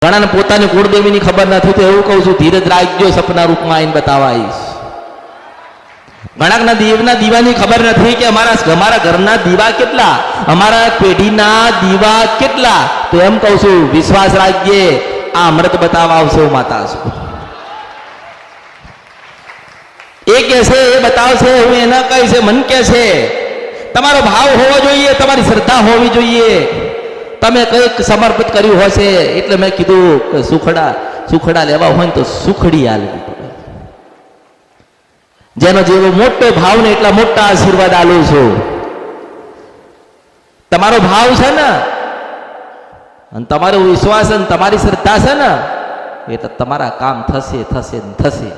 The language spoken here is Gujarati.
ઘણાને પોતાની કુળદેવીની ખબર નથી તો એવું કહું છું, ધીરજ રાખજો, સપના રૂપમાં આવીને બતાવવા આવીશ. ઘણાકના દેવના દીવાની ખબર નથી કે અમારા ઘરના દીવા કેટલા, અમારા પેઢીના દીવા કેટલા. તો એમ કહું છું, વિશ્વાસ રાખજે, આ અમૃત બતાવવા આવશે માતા છું. એ કે છે એ બતાવશે, હું એના કહીશ, મન કે છે. તમારો ભાવ હોવો જોઈએ, તમારી શ્રદ્ધા હોવી જોઈએ. તમે કંઈક સમર્પિત કર્યું હશે એટલે મેં કીધું કે સુખડા લેવા હોય ને તો સુખડી આલવી પડે. જેનો જેવો મોટો ભાવ ને એટલા મોટા આશીર્વાદ આલું છું. તમારો ભાવ છે ને અને તમારો વિશ્વાસ અને તમારી શ્રદ્ધા છે ને, એ તો તમારા કામ થશે થશે થશે.